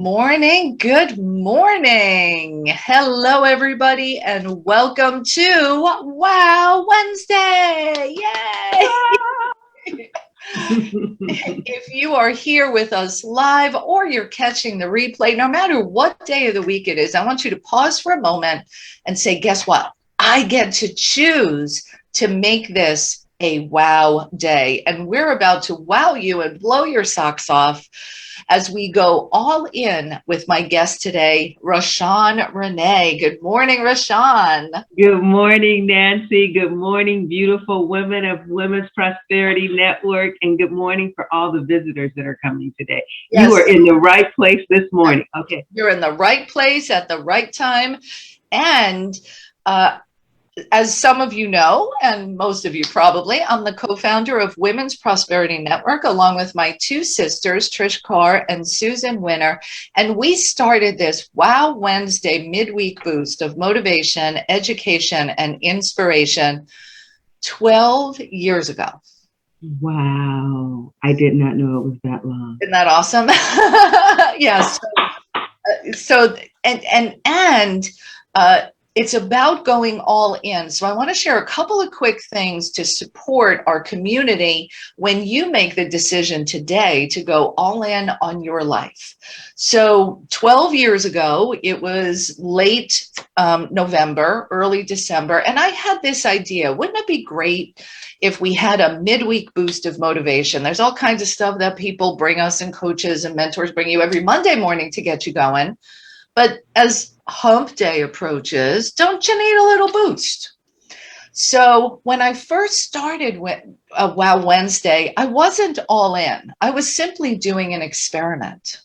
Morning, good morning. Hello, everybody, and welcome to Wow Wednesday. Yay! If you are here with us live or you're catching the replay, no matter what day of the week it is, I want you to pause for a moment and say, guess what? I get to choose to make this a wow day. And we're about to wow you and blow your socks off as we go all in with my guest today, RaShawn Renee. Good morning, RaShawn. Good morning, Nancy. Good morning, beautiful women of Women's Prosperity Network. And good morning for all the visitors that are coming today. Yes. You are in the right place this morning. Okay. You're in the right place at the right time. And as some of you know, and most of you probably, I'm the co-founder of Women's Prosperity Network, along with my two sisters, Trish Carr and Susan Winter. And we started this Wow Wednesday midweek boost of motivation, education, and inspiration 12 years ago. Wow. I did not know it was that long. Isn't that awesome? Yes. It's about going all in. So I want to share a couple of quick things to support our community when you make the decision today to go all in on your life. So 12 years ago, it was late November, early December, and I had this idea. Wouldn't it be great if we had a midweek boost of motivation? There's all kinds of stuff that people bring us and coaches and mentors bring you every Monday morning to get you going. But as hump day approaches, don't you need a little boost? So when I first started with Wow Wednesday, I wasn't all in. I was simply doing an experiment.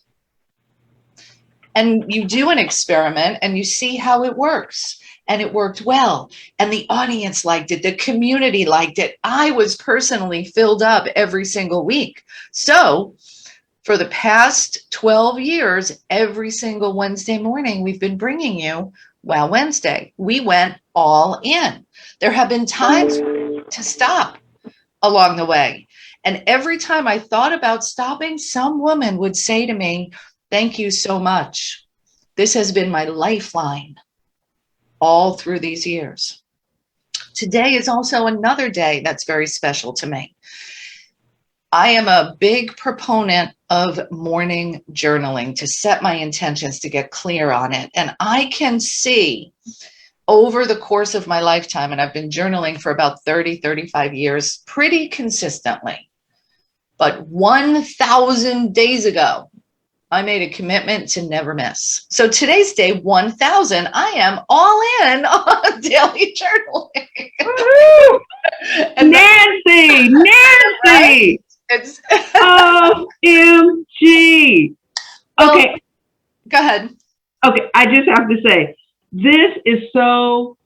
And you do an experiment and you see how it works. And it worked well. And the audience liked it. The community liked it. I was personally filled up every single week. So for the past 12 years, every single Wednesday morning, we've been bringing you Wow Wednesday. We went all in. There have been times to stop along the way. And every time I thought about stopping, some woman would say to me, "Thank you so much. This has been my lifeline all through these years." Today is also another day that's very special to me. I am a big proponent of morning journaling to set my intentions, to get clear on it. And I can see over the course of my lifetime, and I've been journaling for about 30, 35 years, pretty consistently. But 1,000 days ago, I made a commitment to never miss. So today's day 1,000, I am all in on daily journaling. Nancy! Right? It's OMG. Okay. Go ahead. Okay, I just have to say, this is so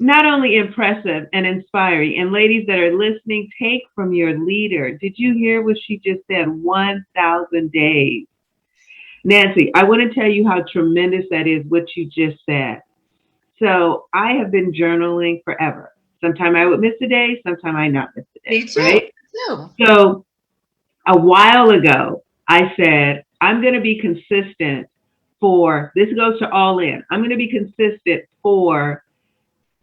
not only impressive and inspiring, and ladies that are listening, take from your leader. Did you hear what she just said? 1,000 days. Nancy, I want to tell you how tremendous that is, what you just said. So I have been journaling forever. Sometime I would miss a day, sometime I not miss a day. Me too. Right? Me too. So a while ago, I said, I'm going to be consistent for, this goes to all in, I'm going to be consistent for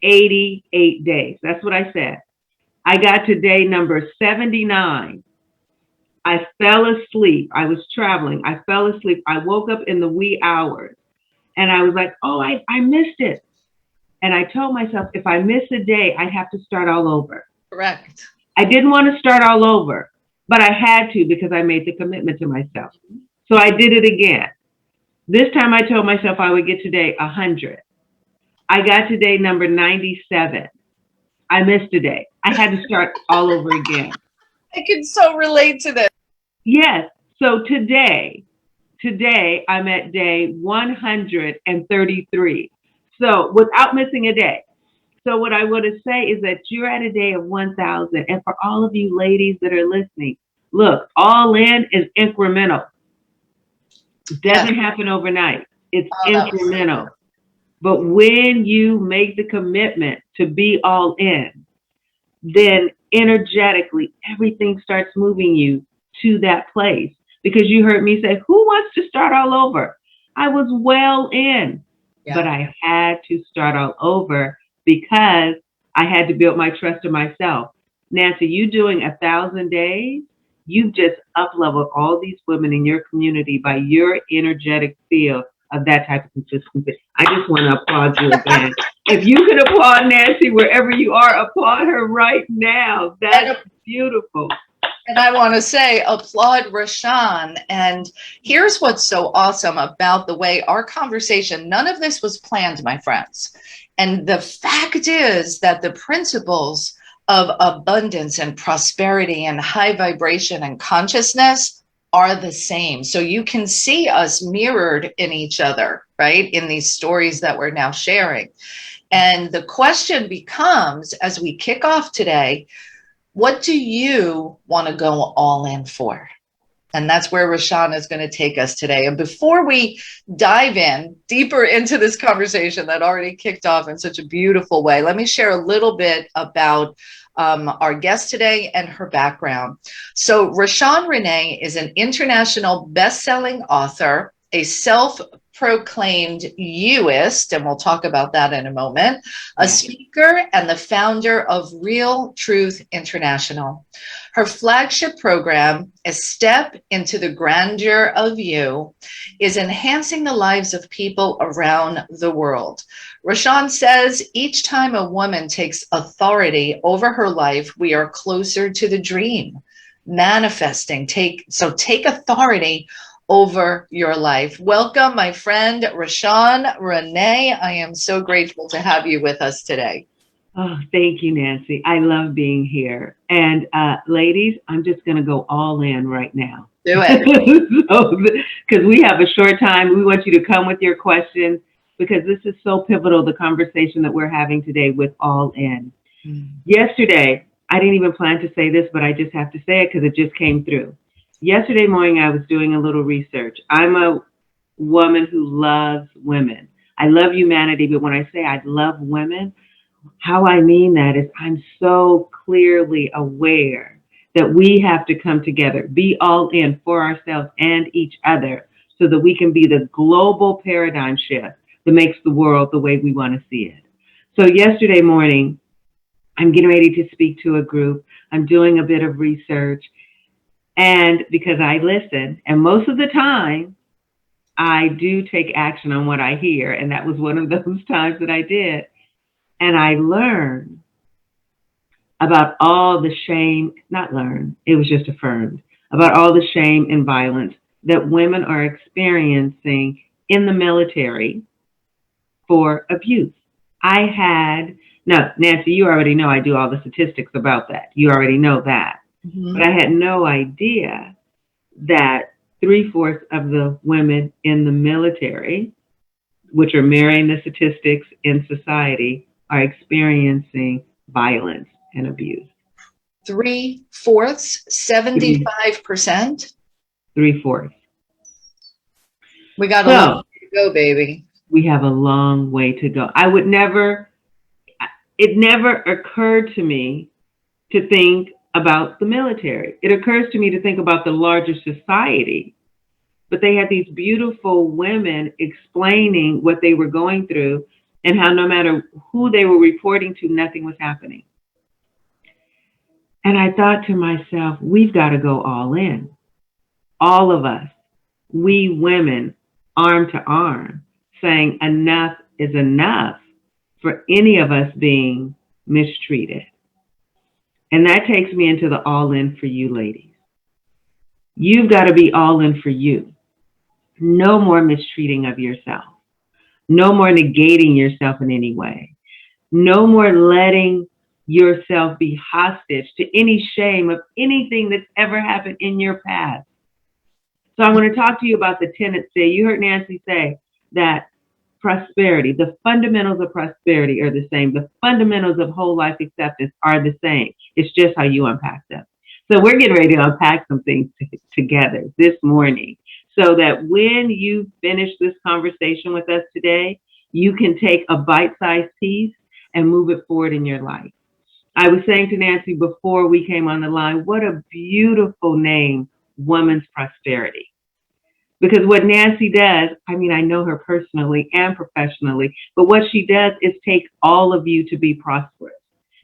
88 days. That's what I said. I got to day number 79. I fell asleep. I was traveling. I fell asleep. I woke up in the wee hours and I was like, oh, I missed it. And I told myself, if I miss a day, I have to start all over. Correct. I didn't want to start all over, but I had to because I made the commitment to myself. So I did it again. This time I told myself I would get to day 100. I got to day number 97. I missed a day. I had to start all over again. I can so relate to this. Yes. So today I'm at day 133. So without missing a day. So what I want to say is that you're at a day of 1,000. And for all of you ladies that are listening, look, all in is incremental. It doesn't happen overnight. It's incremental. But when you make the commitment to be all in, then energetically, everything starts moving you to that place. Because you heard me say, who wants to start all over? I was well in, but Yeah. I had to start all over because I had to build my trust in myself. Nancy, you doing 1,000 days, you've just up leveled all these women in your community by your energetic feel of that type of consistency. I just want to applaud you again. If you could applaud Nancy wherever you are, applaud her right now. That's And, beautiful. and I want to say, applaud RaShawn. And here's what's so awesome about the way our conversation, none of this was planned, my friends. And the fact is that the principles of abundance and prosperity and high vibration and consciousness are the same. So you can see us mirrored in each other, right? In these stories that we're now sharing. And the question becomes, as we kick off today, what do you want to go all in for? And that's where RaShawn is going to take us today. And before we dive in deeper into this conversation that already kicked off in such a beautiful way, let me share a little bit about our guest today and her background. So RaShawn Renee is an international best-selling author, a self-proclaimed Uist, and we'll talk about that in a moment, a speaker, and the founder of Real Truth International. Her flagship program, A Step into the Grandeur of You, is enhancing the lives of people around the world. RaShawn says each time a woman takes authority over her life, we are closer to the dream, manifesting. Take authority over your life. Welcome, my friend, RaShawn Renee. I am so grateful to have you with us today. Oh, thank you, Nancy. I love being here. And ladies, I'm just going to go all in right now. Do it. Because we have a short time. We want you to come with your questions because this is so pivotal, the conversation that we're having today with All In. Yesterday, I didn't even plan to say this, but I just have to say it because it just came through. Yesterday morning, I was doing a little research. I'm a woman who loves women. I love humanity, but when I say I love women, how I mean that is I'm so clearly aware that we have to come together, be all in for ourselves and each other so that we can be the global paradigm shift that makes the world the way we want to see it. So yesterday morning, I'm getting ready to speak to a group. I'm doing a bit of research. And because I listen, and most of the time, I do take action on what I hear. And that was one of those times that I did. And I learned about all the shame, not learned, it was just affirmed, about all the shame and violence that women are experiencing in the military for abuse. Now, Nancy, you already know I do all the statistics about that. You already know that. Mm-hmm. But I had no idea that 3/4 of the women in the military, which are mirroring the statistics in society, are experiencing violence and abuse. 3/4, 75%? 3/4. We got a long way to go, baby. We have a long way to go. It never occurred to me to think about the military. It occurs to me to think about the larger society. But they had these beautiful women explaining what they were going through and how no matter who they were reporting to, nothing was happening. And I thought to myself, we've got to go all in. All of us, we women, arm to arm, saying enough is enough for any of us being mistreated. And that takes me into the all in for you ladies. You've got to be all in for you. No more mistreating of yourself. No more negating yourself in any way. No more letting yourself be hostage to any shame of anything that's ever happened in your past. So I want to talk to you about the tenets there. You heard Nancy say that prosperity, the fundamentals of prosperity are the same. The fundamentals of whole life acceptance are the same. It's just how you unpack them. So we're getting ready to unpack some things together this morning so that when you finish this conversation with us today, you can take a bite-sized piece and move it forward in your life. I was saying to Nancy before we came on the line, what a beautiful name, Woman's Prosperity. Because what Nancy does, I mean, I know her personally and professionally, but what she does is take all of you to be prosperous.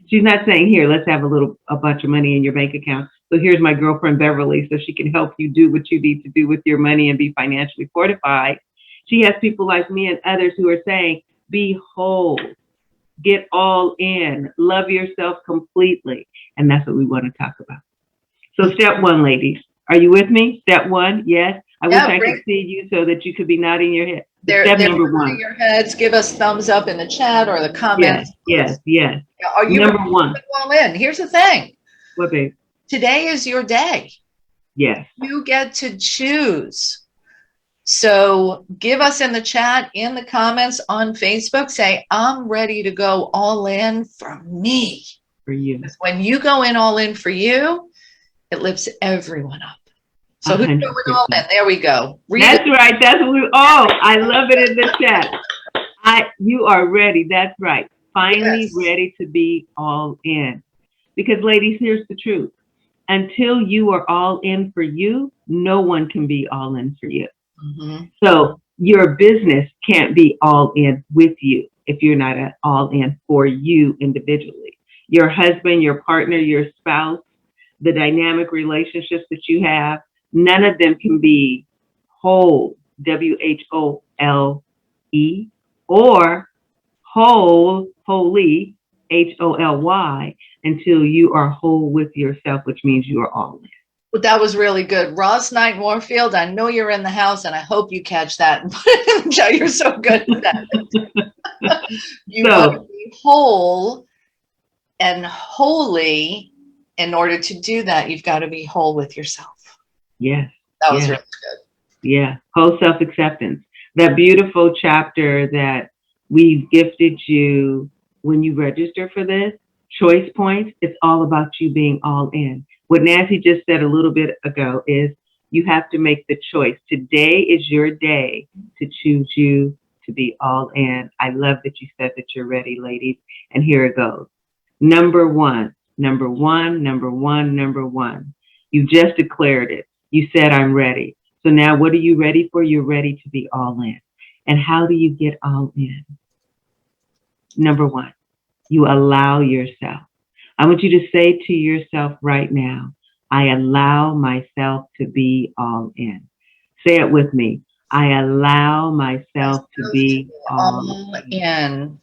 She's not saying, here, let's have a bunch of money in your bank account. So here's my girlfriend Beverly, so she can help you do what you need to do with your money and be financially fortified. She has people like me and others who are saying, be whole, get all in, love yourself completely. And that's what we want to talk about. So step one, ladies, are you with me? Step one, yes. I wish I could see you so that you could be nodding your head. Step number one. Your heads. Give us thumbs up in the chat or the comments. Yes. Are you number one? All in. Here's the thing. What, babe? Today is your day. Yes. You get to choose. So give us in the chat, in the comments on Facebook, say, I'm ready to go all in for me. For you. When you go in all in for you, it lifts everyone up. So who's going all in? There we go. That's right. That's what I love it in the chat. You are ready. That's right. Finally ready to be all in. Because ladies, here's the truth. Until you are all in for you, no one can be all in for you. Mm-hmm. So your business can't be all in with you if you're not all in for you individually. Your husband, your partner, your spouse, the dynamic relationships that you have, none of them can be whole, W-H-O-L-E, or holy, H-O-L-Y, until you are whole with yourself, which means you are all in. Well, that was really good. Ross Knight Warfield, I know you're in the house, and I hope you catch that. You're so good at that. You want to be whole and holy. In order to do that, you've got to be whole with yourself. Yes. That was really good. Yeah. Whole self-acceptance. That beautiful chapter that we've gifted you when you register for this, choice points, it's all about you being all in. What Nancy just said a little bit ago is you have to make the choice. Today is your day to choose you to be all in. I love that you said that you're ready, ladies. And here it goes. Number one. You just declared it. You said, I'm ready. So now what are you ready for? You're ready to be all in. And how do you get all in? Number one, you allow yourself. I want you to say to yourself right now, I allow myself to be all in. Say it with me. I allow myself to be all in.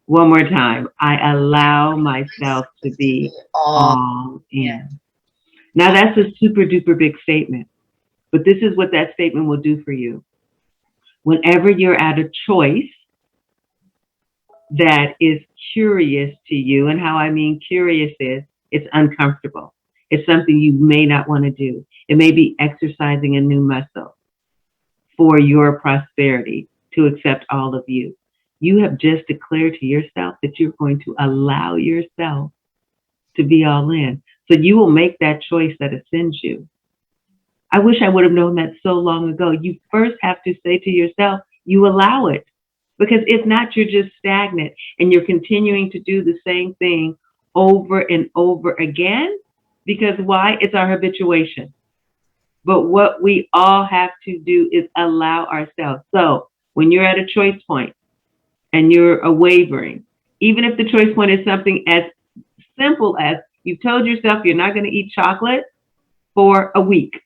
One more time. I allow myself to be all in. Now that's a super duper big statement, but this is what that statement will do for you. Whenever you're at a choice that is curious to you, and how I mean curious is it's uncomfortable. It's something you may not want to do. It may be exercising a new muscle for your prosperity to accept all of you. You have just declared to yourself that you're going to allow yourself to be all in. So you will make that choice that ascends you. I wish I would have known that so long ago. You first have to say to yourself, you allow it. Because if not, you're just stagnant and you're continuing to do the same thing over and over again. Because why? It's our habituation. But what we all have to do is allow ourselves. So when you're at a choice point, and you're wavering, even if the choice point is something as simple as you've told yourself you're not going to eat chocolate for a week,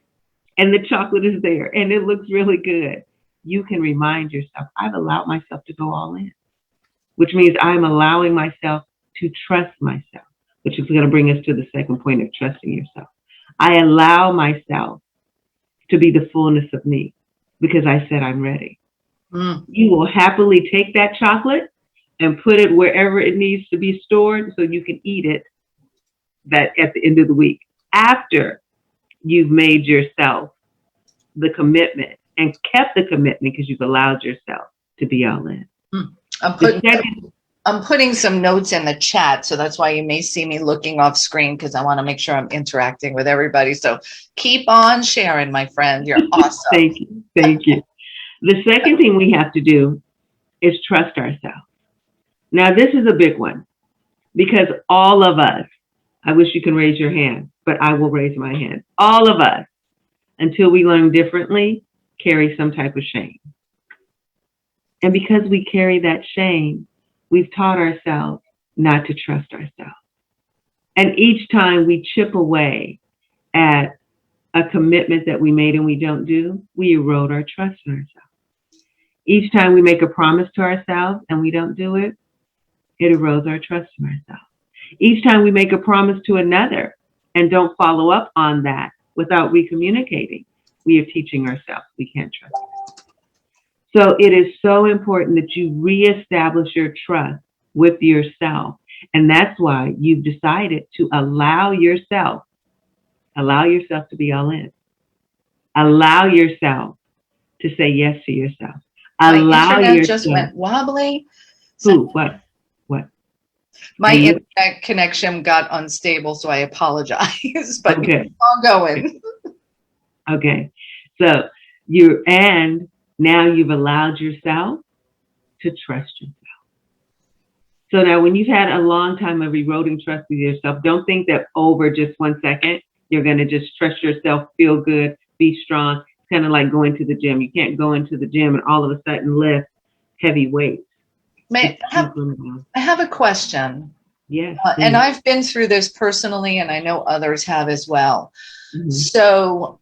and the chocolate is there and it looks really good, you can remind yourself, I've allowed myself to go all in, which means I'm allowing myself to trust myself, which is going to bring us to the second point of trusting yourself. I allow myself to be the fullness of me because I said I'm ready. You will happily take that chocolate and put it wherever it needs to be stored so you can eat it that at the end of the week, after you've made yourself the commitment and kept the commitment because you've allowed yourself to be all in. I'm putting some notes in the chat, so that's why you may see me looking off screen, because I want to make sure I'm interacting with everybody. So keep on sharing, my friend. You're awesome. Thank you. The second thing we have to do is trust ourselves. Now, this is a big one because all of us, I wish you can raise your hand, but I will raise my hand. All of us, until we learn differently, carry some type of shame. And because we carry that shame, we've taught ourselves not to trust ourselves. And each time we chip away at a commitment that we made and we don't do, we erode our trust in ourselves. Each time we make a promise to ourselves and we don't do it, it erodes our trust in ourselves. Each time we make a promise to another and don't follow up on that without recommunicating, we are teaching ourselves we can't trust ourselves. So it is so important that you reestablish your trust with yourself. And that's why you've decided to allow yourself to be all in. Allow yourself to say yes to yourself. Allow My internet yourself. just went wobbly. Who? What? My internet connection got unstable, so I apologize. But okay. Keep on going. Okay. So now you've allowed yourself to trust yourself. So now when you've had a long time of eroding trust with yourself, don't think that over just 1 second, you're going to just trust yourself, feel good, be strong. It's kind of like going to the gym. You can't go into the gym and all of a sudden lift heavy weights. I have a question. Yes. And I've been through this personally, and I know others have as well. Mm-hmm. So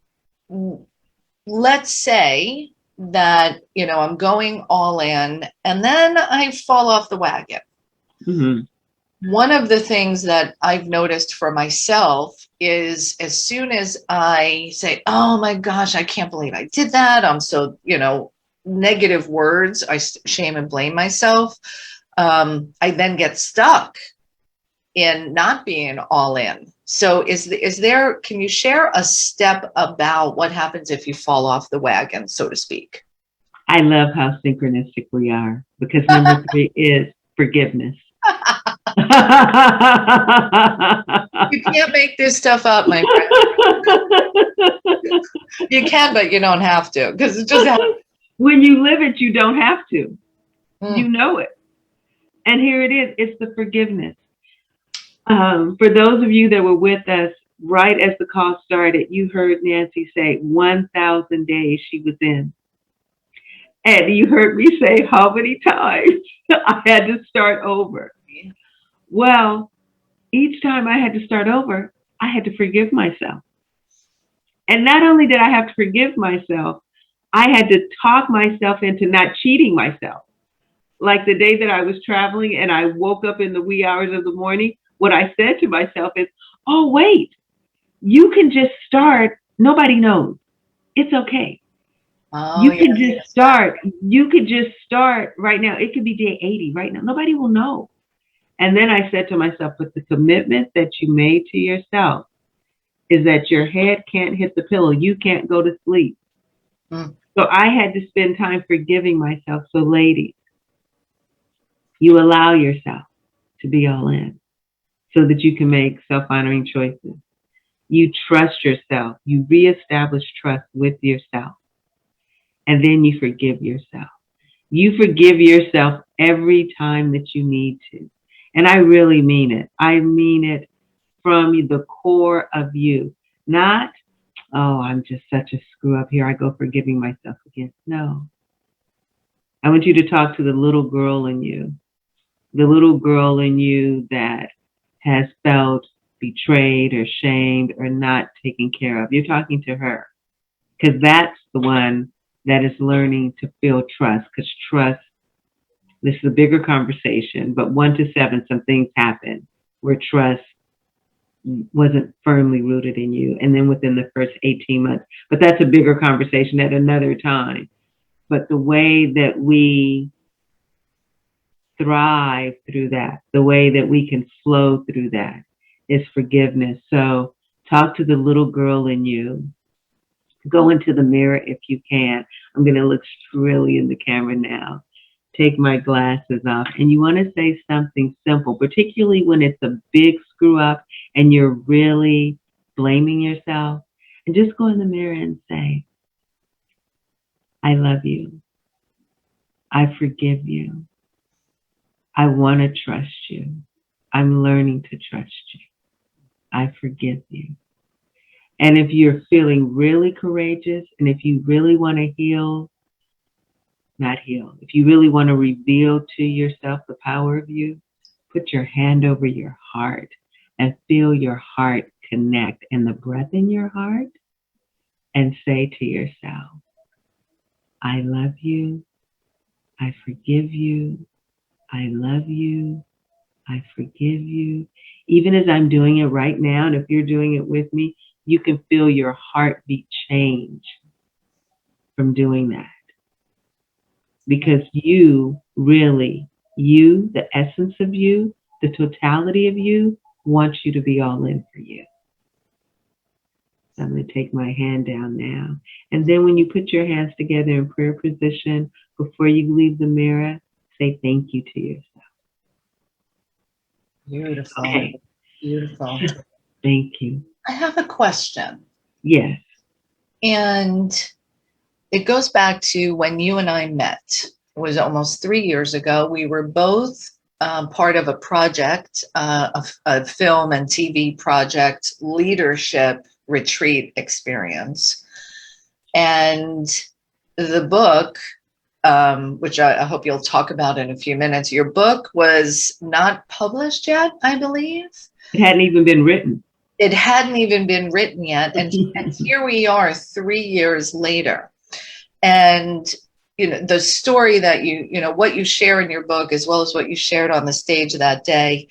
let's say that, I'm going all in and then I fall off the wagon. Mm-hmm. One of the things that I've noticed for myself is as soon as I say, oh my gosh, I can't believe I did that. I'm so, negative words, I shame and blame myself. I then get stuck in not being all in. So can you share a step about what happens if you fall off the wagon, so to speak? I love how synchronistic we are, because number 3 is forgiveness. You can't make this stuff up, my friend. You can, but you don't have to, because it just happens. When you live it, you don't have to. You know it. And here it is. It's the forgiveness. For those of you that were with us right as the call started, you heard Nancy say 1,000 days she was in. And you heard me say how many times I had to start over. Well, each time I had to start over, I had to forgive myself. And not only did I have to forgive myself, I had to talk myself into not cheating myself. Like the day that I was traveling and I woke up in the wee hours of the morning, what I said to myself is, oh, wait, you can just start. Nobody knows. It's okay. You can just start. You could just start right now. It could be day 80 right now. Nobody will know. And then I said to myself, but the commitment that you made to yourself is that your head can't hit the pillow. You can't go to sleep. So I had to spend time forgiving myself. So ladies, you allow yourself to be all in so that you can make self-honoring choices. You trust yourself. You reestablish trust with yourself. And then you forgive yourself. You forgive yourself every time that you need to. And I really mean it. I mean it from the core of you. Not, oh, I'm just such a screw up. Here I go forgiving myself again. No. I want you to talk to the little girl in you. The little girl in you that has felt betrayed or shamed or not taken care of. You're talking to her. Because that's the one that is learning to feel trust. Because trust, this is a bigger conversation, but 1 to 7, some things happen where trust wasn't firmly rooted in you. And then within the first 18 months, but that's a bigger conversation at another time. But the way that we thrive through that, the way that we can flow through that is forgiveness. So talk to the little girl in you. Go into the mirror if you can. I'm going to look really in the camera now. Take my glasses off. And you want to say something simple, particularly when it's a big screw up and you're really blaming yourself. And just go in the mirror and say, I love you. I forgive you. I want to trust you. I'm learning to trust you. I forgive you. And if you're feeling really courageous, and if you really want to heal, not heal, if you really want to reveal to yourself the power of you, put your hand over your heart and feel your heart connect and the breath in your heart, and say to yourself, I love you. I forgive you. I love you. I forgive you. Even as I'm doing it right now, and if you're doing it with me, you can feel your heartbeat change from doing that. Because you really, you, the essence of you, the totality of you, wants you to be all in for you. So I'm going to take my hand down now. And then when you put your hands together in prayer position, before you leave the mirror, say thank you to yourself. Beautiful. Okay. Beautiful. Thank you. I have a question. Yes. And it goes back to when you and I met. It was almost 3 years ago. We were both part of a project, a film and TV project leadership retreat experience. And the book, which I hope you'll talk about in a few minutes, your book was not published yet, I believe. It hadn't even been written. It hadn't even been written yet. And here we are 3 years later. And, you know, the story that what you share in your book, as well as what you shared on the stage that day,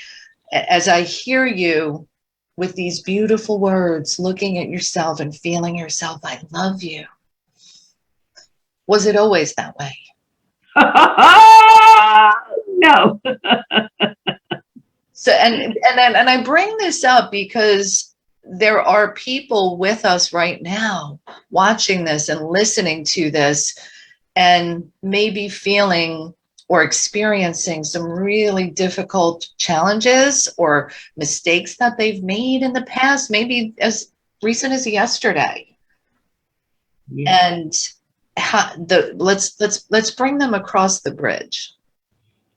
as I hear you with these beautiful words, looking at yourself and feeling yourself, I love you. Was it always that way? No. So, and I bring this up because there are people with us right now watching this and listening to this and maybe feeling or experiencing some really difficult challenges or mistakes that they've made in the past, maybe as recent as yesterday. Yeah. And let's bring them across the bridge.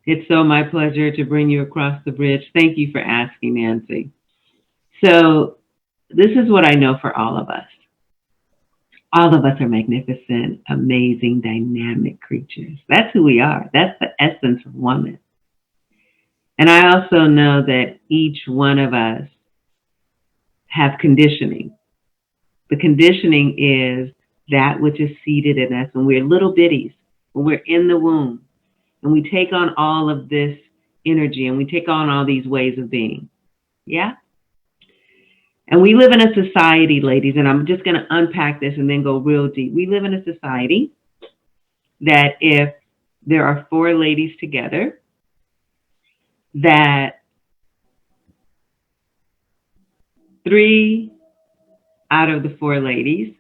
It's so my pleasure to bring you across the bridge. Thank you for asking, Nancy. So this is what I know for all of us. All of us are magnificent, amazing, dynamic creatures. That's who we are. That's the essence of woman. And I also know that each one of us have conditioning. The conditioning is that which is seated in us when we're little bitties, when we're in the womb, and we take on all of this energy and we take on all these ways of being. Yeah? And we live in a society, ladies, and I'm just going to unpack this and then go real deep. We live in a society that if there are 4 ladies together, that 3 out of the 4 ladies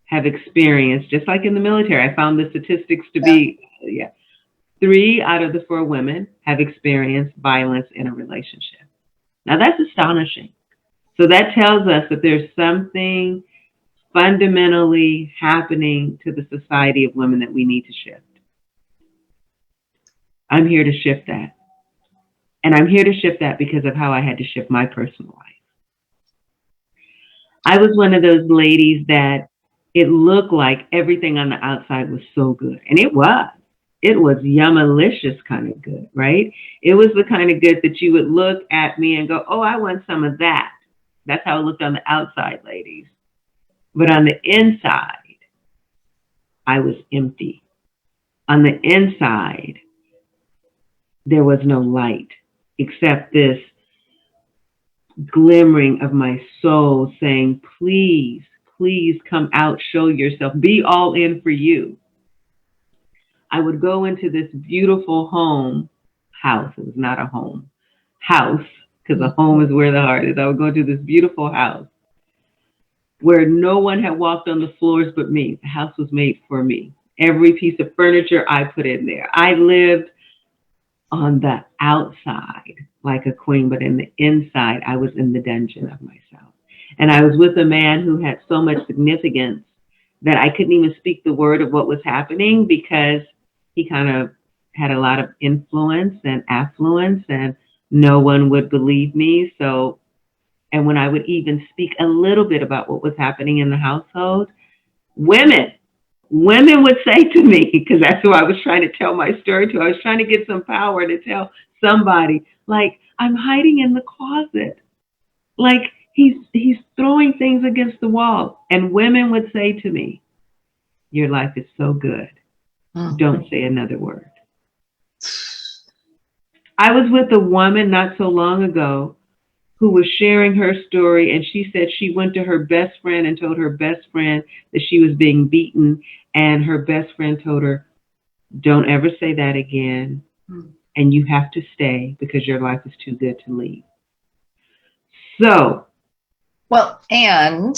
have experienced, just like in the military, I found the statistics to be, 3 out of the 4 women have experienced violence in a relationship. Now that's astonishing. So that tells us that there's something fundamentally happening to the society of women that we need to shift. I'm here to shift that. And I'm here to shift that because of how I had to shift my personal life. I was one of those ladies that it looked like everything on the outside was so good. And it was. It was yummalicious kind of good, right? It was the kind of good that you would look at me and go, oh, I want some of that. That's how it looked on the outside, ladies. But on the inside, I was empty. On the inside, there was no light except this glimmering of my soul saying, please, please come out, show yourself, be all in for you. I would go into this beautiful house. It was not a home. House, because a home is where the heart is. I would go to this beautiful house where no one had walked on the floors but me. The house was made for me. Every piece of furniture I put in there. I lived on the outside like a queen, but in the inside, I was in the dungeon of myself. And I was with a man who had so much significance that I couldn't even speak the word of what was happening because he kind of had a lot of influence and affluence and no one would believe me. So And when I would even speak a little bit about what was happening in the household, women, women would say to me, because that's who I was trying to tell my story to. I was trying to get some power to tell somebody, like, I'm hiding in the closet. Like, he's throwing things against the wall. And women would say to me, your life is so good. Don't say another word. I was with a woman not so long ago who was sharing her story, and she said she went to her best friend and told her best friend that she was being beaten, and her best friend told her, don't ever say that again, and you have to stay because your life is too good to leave. So, well, and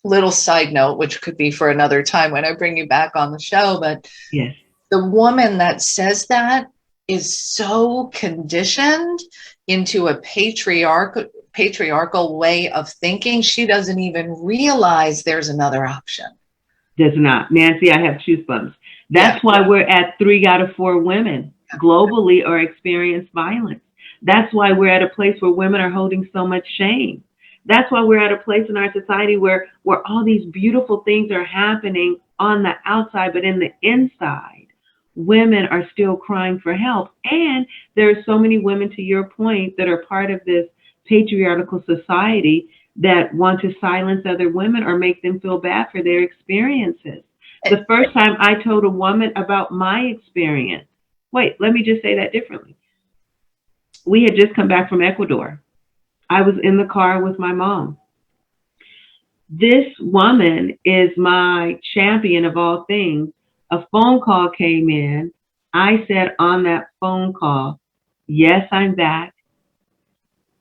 little side note, which could be for another time when I bring you back on the show, but yes, the woman that says that is so conditioned into a patriarchal way of thinking, she doesn't even realize there's another option. Does not. Nancy, I have goosebumps. That's why we're at 3 out of 4 women globally are experience violence. That's why we're at a place where women are holding so much shame. That's why we're at a place in our society where all these beautiful things are happening on the outside, but in the inside, women are still crying for help. And there are so many women, to your point, that are part of this patriarchal society that want to silence other women or make them feel bad for their experiences. The first time I told a woman about my experience, wait, let me just say that differently. We had just come back from Ecuador. I was in the car with my mom. This woman is my champion of all things. A phone call came in. I said on that phone call, yes, I'm back.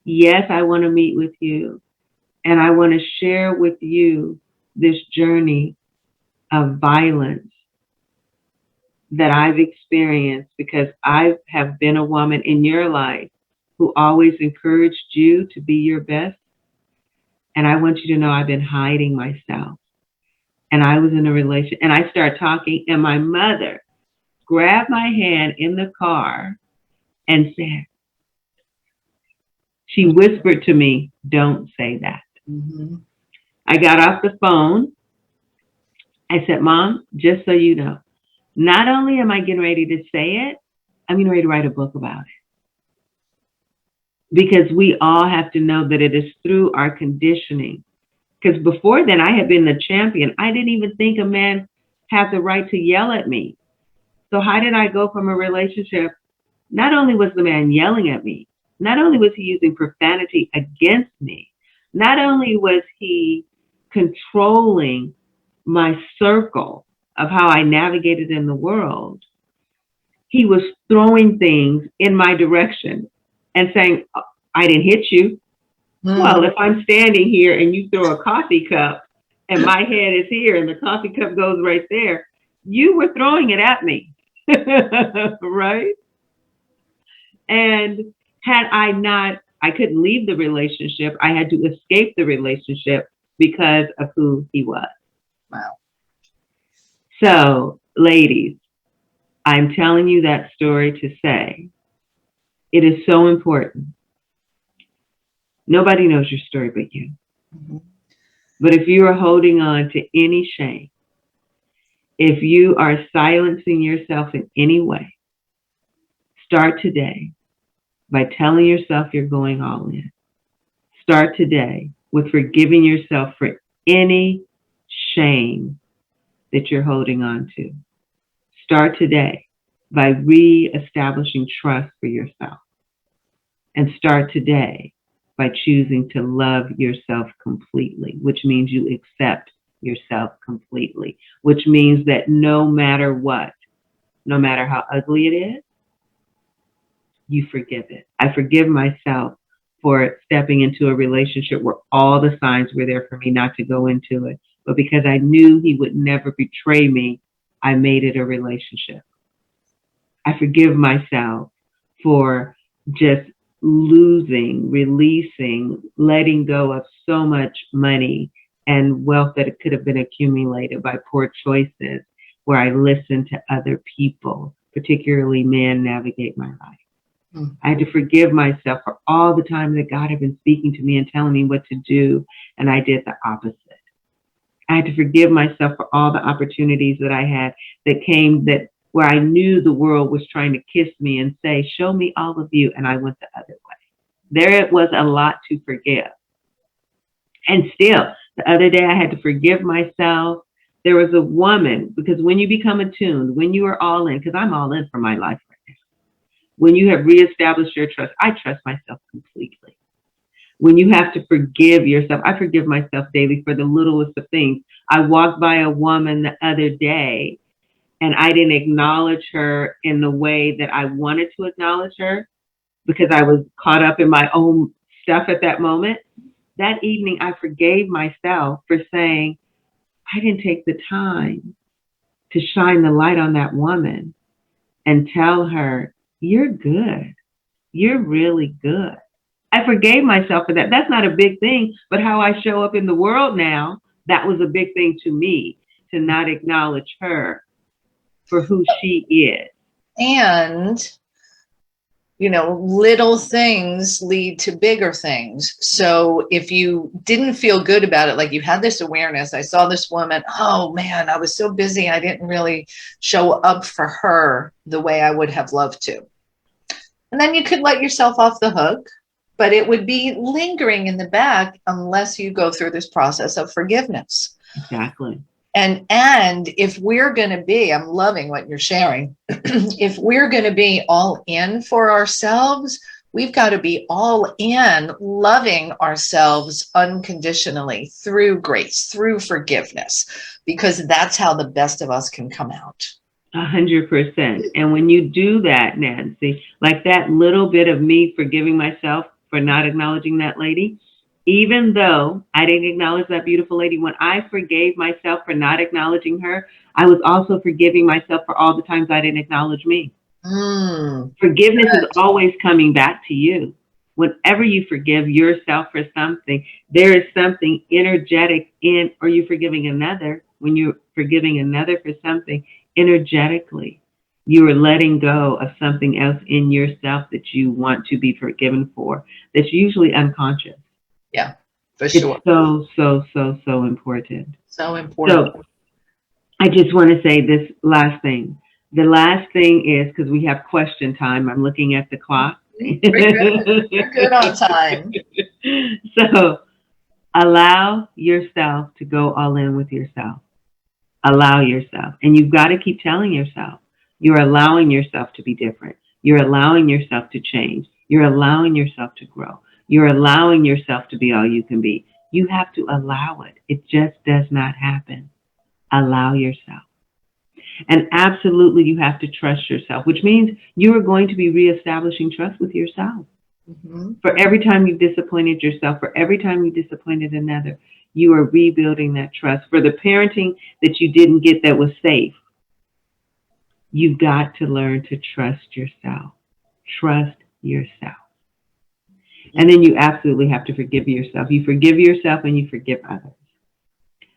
Yes, I want to meet with you. And I want to share with you this journey of violence that I've experienced, because I have been a woman in your life who always encouraged you to be your best. And I want you to know I've been hiding myself. And I was in a relationship, and I started talking, and my mother grabbed my hand in the car and said, she whispered to me, don't say that. Mm-hmm. I got off the phone. I said, Mom, just so you know, not only am I getting ready to say it, I'm getting ready to write a book about it. Because we all have to know that it is through our conditioning. Because before then, I had been the champion. I didn't even think a man had the right to yell at me. So how did I go from a relationship? Not only was the man yelling at me, not only was he using profanity against me, not only was he controlling my circle of how I navigated in the world, he was throwing things in my direction and saying, I didn't hit you. Well, if I'm standing here and you throw a coffee cup and my head is here and the coffee cup goes right there, you were throwing it at me, right? And had I not, I couldn't leave the relationship. I had to escape the relationship because of who he was. Wow. So, ladies, I'm telling you that story to say it is so important. Nobody knows your story but you. Mm-hmm. But if you are holding on to any shame, if you are silencing yourself in any way, start today by telling yourself you're going all in. Start today with forgiving yourself for any shame that you're holding on to. Start today by reestablishing trust for yourself. And start today by choosing to love yourself completely, which means you accept yourself completely, which means that no matter what, no matter how ugly it is, you forgive it. I forgive myself for stepping into a relationship where all the signs were there for me not to go into it. But because I knew he would never betray me, I made it a relationship. I forgive myself for just losing, releasing, letting go of so much money and wealth that it could have been accumulated by poor choices where I listened to other people, particularly men, navigate my life. Mm. I had to forgive myself for all the time that God had been speaking to me and telling me what to do, and I did the opposite. I had to forgive myself for all the opportunities that I had that came that where I knew the world was trying to kiss me and say, show me all of you, and I went the other way. There it was a lot to forgive. And still, the other day I had to forgive myself. There was a woman, because when you become attuned, when you are all in, because I'm all in for my life right now, when you have reestablished your trust, I trust myself completely. When you have to forgive yourself, I forgive myself daily for the littlest of things. I walked by a woman the other day and I didn't acknowledge her in the way that I wanted to acknowledge her because I was caught up in my own stuff at that moment. That evening, I forgave myself for saying, I didn't take the time to shine the light on that woman and tell her, you're good. You're really good. I forgave myself for that. That's not a big thing, but how I show up in the world now, that was a big thing to me, to not acknowledge her for who she is. And, you know, little things lead to bigger things. So if you didn't feel good about it, like you had this awareness, I saw this woman, oh man, I was so busy, I didn't really show up for her the way I would have loved to. And then you could let yourself off the hook, but it would be lingering in the back unless you go through this process of forgiveness. Exactly. And if we're going to be, I'm loving what you're sharing, if we're going to be all in for ourselves, we've got to be all in loving ourselves unconditionally through grace, through forgiveness, because that's how the best of us can come out. 100%. And when you do that, Nancy, like that little bit of me forgiving myself for not acknowledging that lady, even though I didn't acknowledge that beautiful lady, when I forgave myself for not acknowledging her, I was also forgiving myself for all the times I didn't acknowledge me. Forgiveness is always coming back to you. Whenever you forgive yourself for something, there is something energetic in, or you're forgiving another, when you're forgiving another for something, energetically, you are letting go of something else in yourself that you want to be forgiven for. That's usually unconscious. Yeah, for sure. It's so important. So important. So I just want to say this last thing. The last thing is, because we have question time, I'm looking at the clock. We're good on time. So allow yourself to go all in with yourself. Allow yourself. And you've got to keep telling yourself, you're allowing yourself to be different. You're allowing yourself to change. You're allowing yourself to grow. You're allowing yourself to be all you can be. You have to allow it. It just does not happen. Allow yourself. And absolutely, you have to trust yourself, which means you are going to be reestablishing trust with yourself. Mm-hmm. For every time you've disappointed yourself, for every time you disappointed another, you are rebuilding that trust. For the parenting that you didn't get that was safe, you've got to learn to trust yourself. Trust yourself. And then you absolutely have to forgive yourself. You forgive yourself and you forgive others.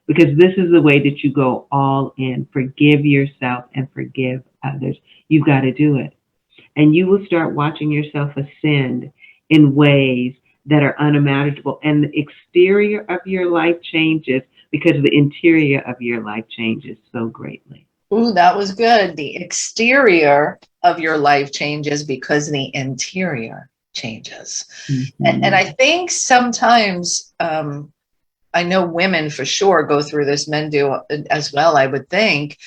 Because this is the way that you go all in. Forgive yourself and forgive others. You've got to do it. And you will start watching yourself ascend in ways that are unimaginable. And the exterior of your life changes because the interior of your life changes so greatly. Ooh, that was good. The exterior of your life changes because the interior changes. Mm-hmm. And I think sometimes, I know women for sure go through this, men do as well, I would think.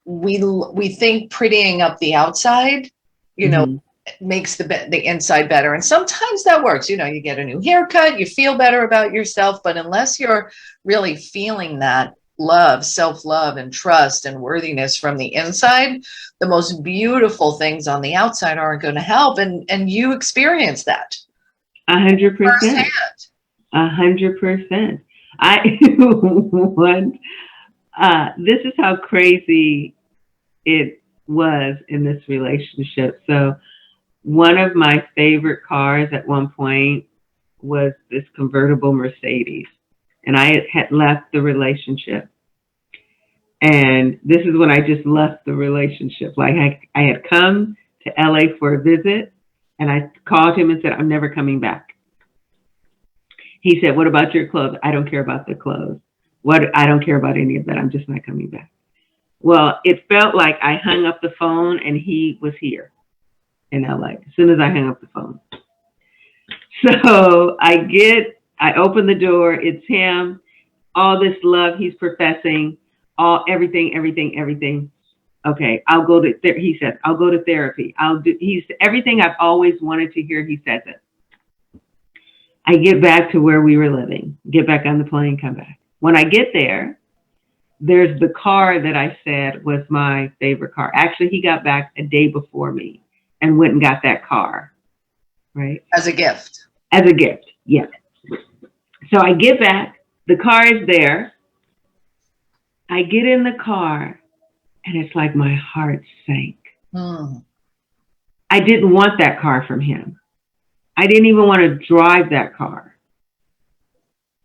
We think prettying up the outside, you know, makes the inside better. And sometimes that works. You know, you get a new haircut, you feel better about yourself. But unless you're really feeling that love, self-love and trust and worthiness from the inside, the most beautiful things on the outside aren't going to help. And you experience that 100%. firsthand. 100%. I want. This is how crazy it was in this relationship. So, one of my favorite cars at one point was this convertible Mercedes, and I had left the relationship. And this is when I just left the relationship. Like I had come to LA for a visit, and I called him and said, I'm never coming back. He said, what about your clothes? I don't care about the clothes. I don't care about any of that. I'm just not coming back. Well, it felt like I hung up the phone and he was here in LA as soon as I hung up the phone. So I open the door, it's him, all this love he's professing, everything. Okay, I'll go to, he says, I'll go to therapy. He's everything I've always wanted to hear, he says it. I get back to where we were living, get back on the plane, come back. When I get there, there's the car that I said was my favorite car. Actually, he got back a day before me and went and got that car, right? As a gift. As a gift, yeah. So I get back, the car is there. I get in the car and it's like my heart sank. I didn't want that car from him. I didn't even want to drive that car.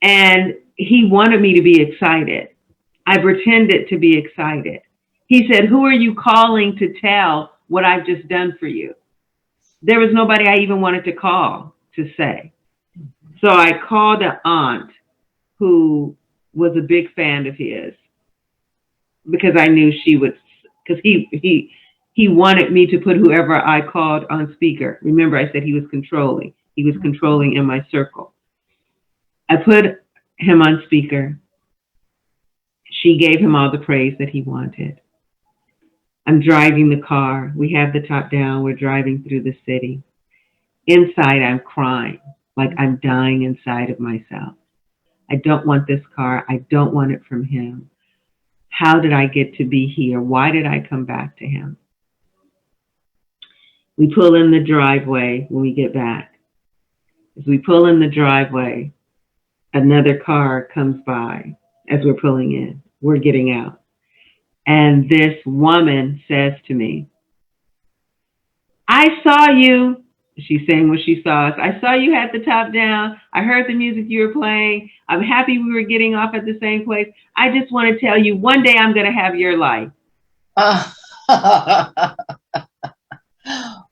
And he wanted me to be excited. I pretended to be excited. He said, who are you calling to tell what I've just done for you? There was nobody I even wanted to call to say. So I called an aunt who was a big fan of his because I knew she would, because he wanted me to put whoever I called on speaker. Remember, I said he was controlling. He was controlling in my circle. I put him on speaker. She gave him all the praise that he wanted. I'm driving the car. We have the top down. We're driving through the city. Inside, I'm crying, like I'm dying inside of myself. I don't want this car. I don't want it from him. How did I get to be here? Why did I come back to him? We pull in the driveway when we get back. As we pull in the driveway, another car comes by as we're pulling in. We're getting out. And this woman says to me, I saw you. She's saying what she saw us. I saw you had the top down. I heard the music you were playing. I'm happy we were getting off at the same place. I just want to tell you, one day I'm going to have your life.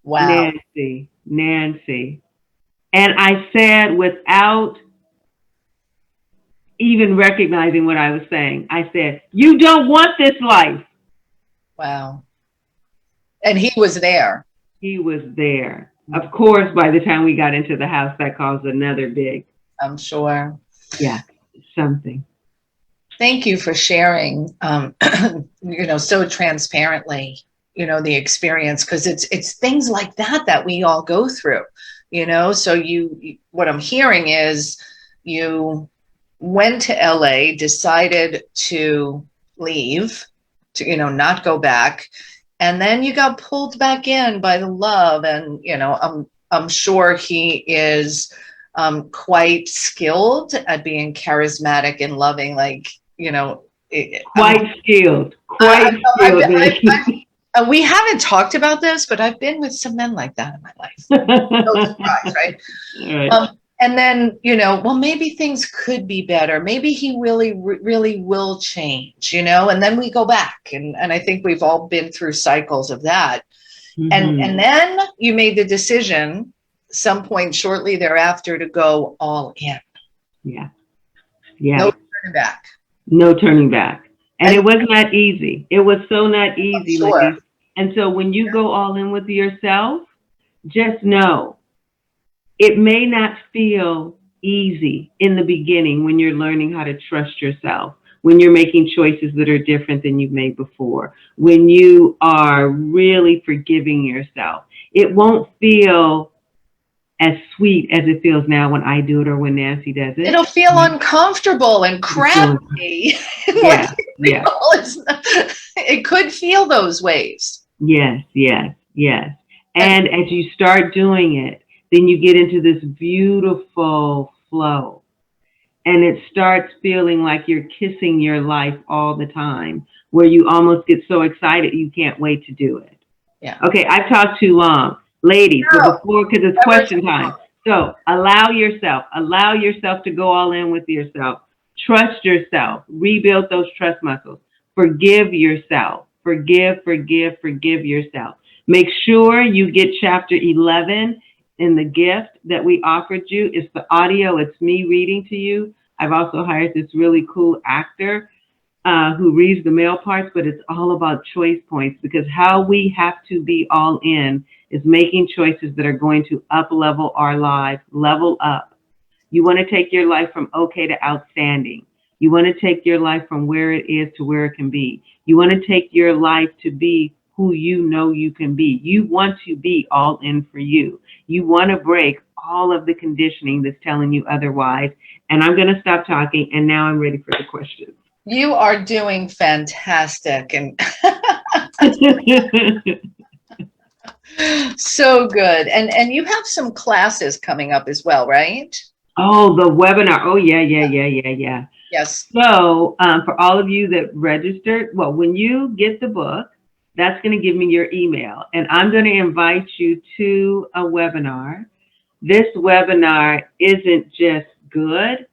Wow. Nancy. And I said, without even recognizing what I was saying, I said, you don't want this life. Wow. And he was there. He was there. Of course, by the time we got into the house, that caused another big. I'm sure. Yeah, something. Thank you for sharing, so transparently, the experience, because it's things like that we all go through, So what I'm hearing is you went to LA, decided to leave, to, not go back. And then you got pulled back in by the love. And, I'm sure he is quite skilled at being charismatic and loving, quite skilled. We haven't talked about this, but I've been with some men like that in my life. No surprise, right? Right. And then, maybe things could be better. Maybe he really will change, and then we go back. And I think we've all been through cycles of that. Mm-hmm. And then you made the decision some point shortly thereafter to go all in. Yeah. No turning back. No turning back. And it was not easy. It was so not easy. Sure. And so when you go all in with yourself, just know it may not feel easy in the beginning when you're learning how to trust yourself, when you're making choices that are different than you've made before, when you are really forgiving yourself. It won't feel as sweet as it feels now when I do it or when Nancy does it. It'll feel uncomfortable and crappy. Yeah. It could feel those ways. Yes. And as you start doing it, then you get into this beautiful flow. And it starts feeling like you're kissing your life all the time, where you almost get so excited you can't wait to do it. Yeah. Okay, I've talked too long. Ladies, but before, because it's question time. So allow yourself to go all in with yourself. Trust yourself. Rebuild those trust muscles. Forgive yourself. Forgive yourself. Make sure you get chapter 11 in the gift that we offered you. It's the audio. It's me reading to you. I've also hired this really cool actor who reads the male parts, but it's all about choice points, because how we have to be all in is making choices that are going to up level our lives, level up. You want to take your life from okay to outstanding. You want to take your life from where it is to where it can be. You want to take your life to be who you know you can be. You want to be all in for you. You want to break all of the conditioning that's telling you otherwise. And I'm going to stop talking, and now I'm ready for the questions. You are doing fantastic and so good. And you have some classes coming up as well, right? Oh, the webinar. Oh, yeah. Yes. So for all of you that registered, well, when you get the book, that's going to give me your email, and I'm going to invite you to a webinar. This webinar isn't just good.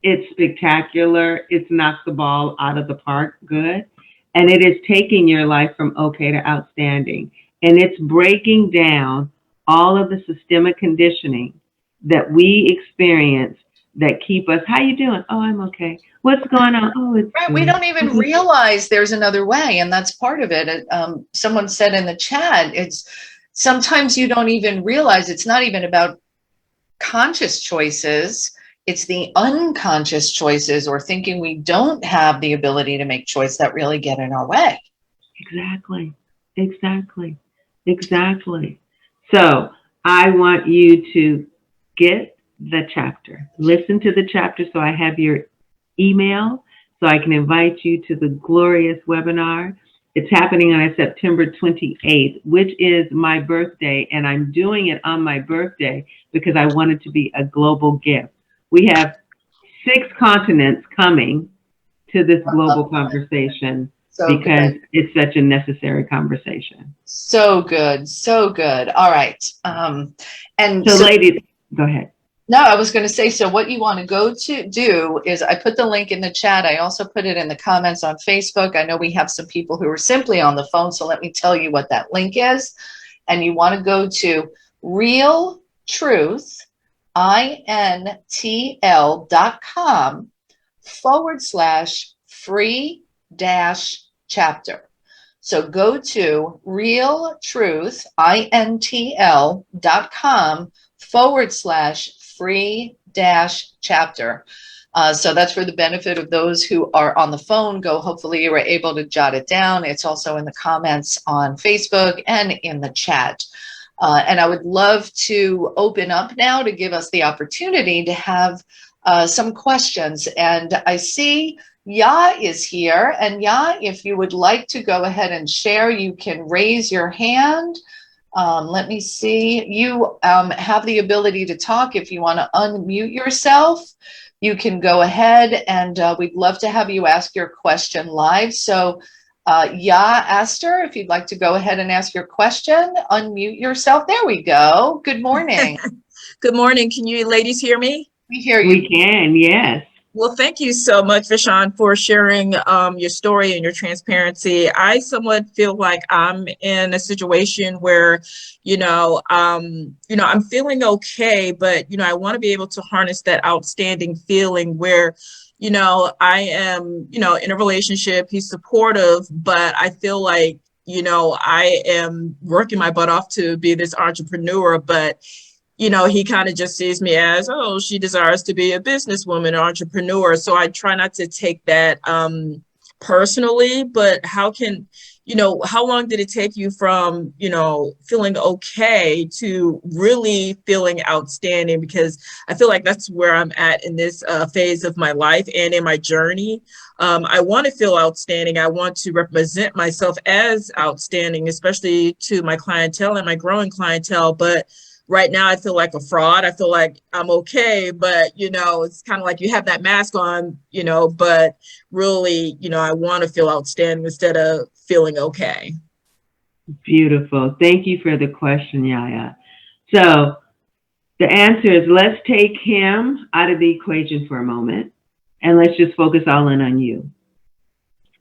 It's spectacular. It's knocks the ball out of the park good. And it is taking your life from okay to outstanding. And it's breaking down all of the systemic conditioning that we experience that keep us, how you doing? Oh, I'm okay. What's going on? Oh, it's right. good. We don't even realize there's another way. And that's part of it. Someone said in the chat, it's sometimes you don't even realize it's not even about conscious choices. It's the unconscious choices or thinking we don't have the ability to make choice that really get in our way. Exactly. So I want you to get the chapter, listen to the chapter, so I have your email, so I can invite you to the glorious webinar. It's happening on September 28th, which is my birthday, and I'm doing it on my birthday because I want it to be a global gift. We have 6 continents coming to this global conversation because it's such a necessary conversation. So good. All right. And so ladies, go ahead. No, I was going to say, so what you want to go to do is I put the link in the chat. I also put it in the comments on Facebook. I know we have some people who are simply on the phone, so let me tell you what that link is. And you want to go to realtruthintl.com/free-chapter. So go to realtruthintl.com/free-chapter. So that's for the benefit of those who are on the phone. Hopefully you were able to jot it down. It's also in the comments on Facebook and in the chat. And I would love to open up now to give us the opportunity to have some questions. And I see Ya is here. And Ya, if you would like to go ahead and share, you can raise your hand. Let me see. You have the ability to talk. If you want to unmute yourself, you can go ahead, and we'd love to have you ask your question live. So Ya Aster, if you'd like to go ahead and ask your question, unmute yourself. There we go. Good morning. Good morning. Can you ladies hear me? We hear you. We can, yes. Well, thank you so much, RaShawn, for sharing your story and your transparency. I somewhat feel like I'm in a situation where, I'm feeling okay, but, I want to be able to harness that outstanding feeling where, I am, in a relationship, he's supportive, but I feel like, I am working my butt off to be this entrepreneur, but he kind of just sees me as, oh, she desires to be a businesswoman or entrepreneur. So I try not to take that personally, but how long did it take you from, feeling okay to really feeling outstanding? Because I feel like that's where I'm at in this phase of my life and in my journey. I want to feel outstanding. I want to represent myself as outstanding, especially to my clientele and my growing clientele. But right now, I feel like a fraud. I feel like I'm okay, but, it's kind of like you have that mask on, but really, I want to feel outstanding instead of feeling okay. Beautiful. Thank you for the question, Yaya. So the answer is, let's take him out of the equation for a moment, and let's just focus all in on you.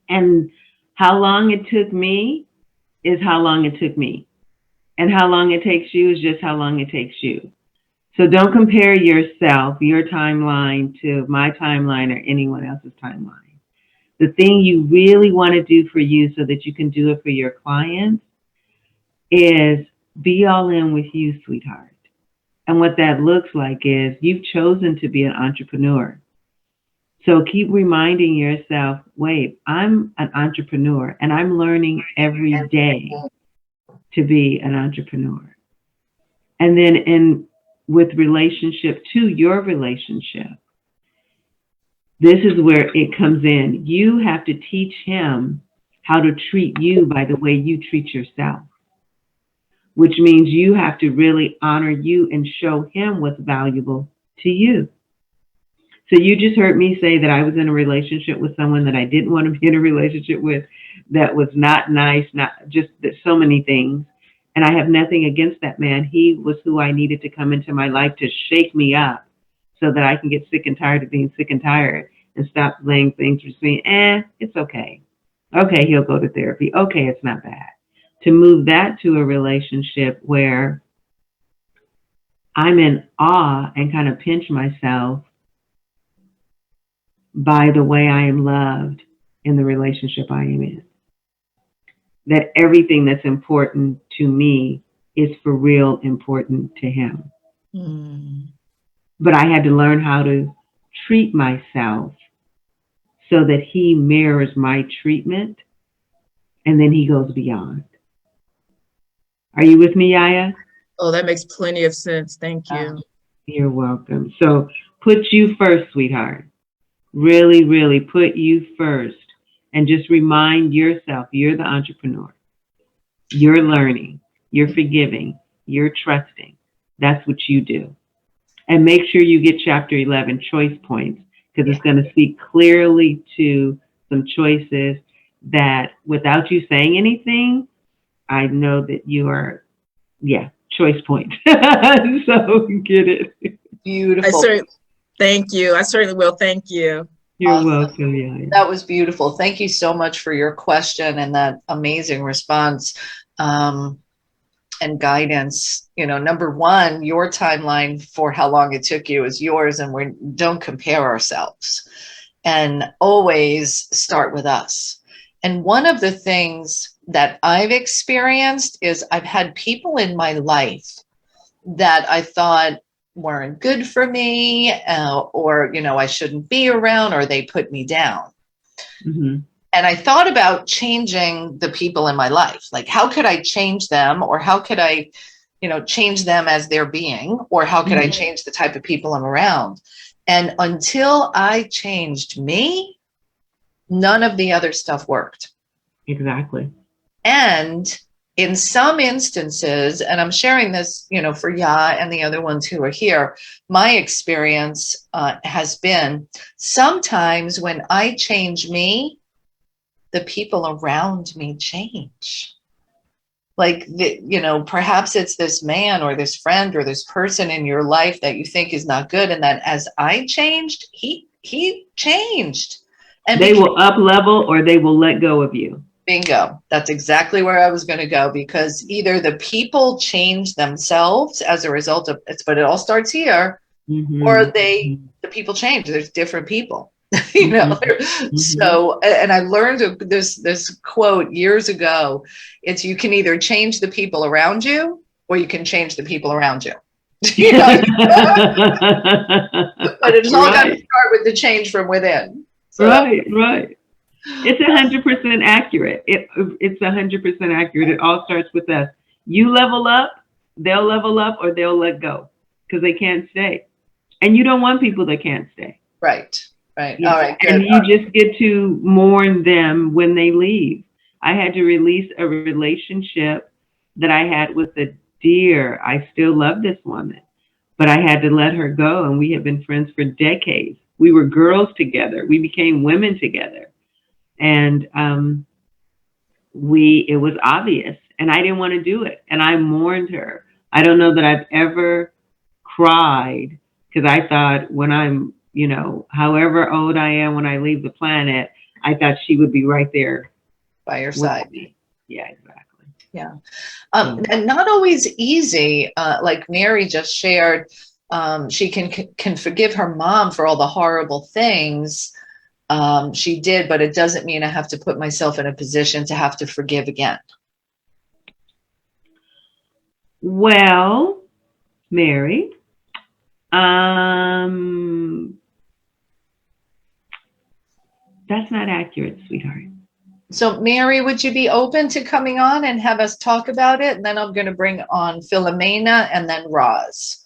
And how long it took me is how long it took me. And how long it takes you is just how long it takes you. So don't compare yourself, your timeline, to my timeline or anyone else's timeline. The thing you really want to do for you so that you can do it for your clients is be all in with you, sweetheart. And what that looks like is you've chosen to be an entrepreneur. So keep reminding yourself, wait, I'm an entrepreneur and I'm learning every day to be an entrepreneur. And then with relationship to your relationship, this is where it comes in. You have to teach him how to treat you by the way you treat yourself, which means you have to really honor you and show him what's valuable to you. So you just heard me say that I was in a relationship with someone that I didn't want to be in a relationship with, that was not nice, not just so many things. And I have nothing against that man. He was who I needed to come into my life to shake me up so that I can get sick and tired of being sick and tired and stop laying things between, it's okay. Okay, he'll go to therapy. Okay, it's not bad. To move that to a relationship where I'm in awe and kind of pinch myself by the way I am loved in the relationship I am in. That everything that's important to me is for real important to him. Mm. But I had to learn how to treat myself so that he mirrors my treatment, and then he goes beyond. Are you with me, Yaya? Oh, that makes plenty of sense. Thank you. You're welcome. So put you first, sweetheart. Really, really put you first. And just remind yourself, you're the entrepreneur. You're learning. You're forgiving. You're trusting. That's what you do. And make sure you get chapter 11, choice points, because it's going to speak clearly to some choices that without you saying anything, I know that you are, choice points. So get it. Beautiful. Thank you. I certainly will. Thank you. You're welcome, Yaya. That was beautiful. Thank you so much for your question and that amazing response and guidance. You know, number one, your timeline for how long it took you is yours, and we don't compare ourselves, and always start with us. And one of the things that I've experienced is I've had people in my life that I thought weren't good for me, or, you know, I shouldn't be around, or they put me down. Mm-hmm. And I thought about changing the people in my life. Like, how could I change them? Or how could I, you know, change them as their being? Or how could I change the type of people I'm around? And until I changed me, none of the other stuff worked. Exactly. And in some instances, and I'm sharing this, you know, for Ya and the other ones who are here, my experience has been sometimes when I change me, the people around me change. Like, you know, perhaps it's this man or this friend or this person in your life that you think is not good. And that as I changed, he changed. And they will up level or they will let go of you. Bingo. That's exactly where I was going to go, because either the people change themselves as a result of it, but it all starts here, or the people change. There's different people, you know? So, and I learned this quote years ago. It's, you can either change the people around you, or you can change the people around you. You know? But it's all got to start with the change from within. So, right. It's 100% accurate. It's 100% accurate. It all starts with us. You level up, they'll level up, or they'll let go because they can't stay. And you don't want people that can't stay. Right. Yeah. All right. Good. And you just get to mourn them when they leave. I had to release a relationship that I had with a dear. I still love this woman, but I had to let her go. And we have been friends for decades. We were girls together. We became women together. And it was obvious, and I didn't want to do it. And I mourned her. I don't know that I've ever cried, because I thought when I'm, you know, however old I am when I leave the planet, I thought she would be right there by your side. Yeah, exactly. Yeah. And not always easy. Like Mary just shared, she can forgive her mom for all the horrible things she did, but it doesn't mean I have to put myself in a position to have to forgive again. Well, Mary, that's not accurate, sweetheart. So, Mary, would you be open to coming on and have us talk about it? And then I'm going to bring on Philomena and then Roz.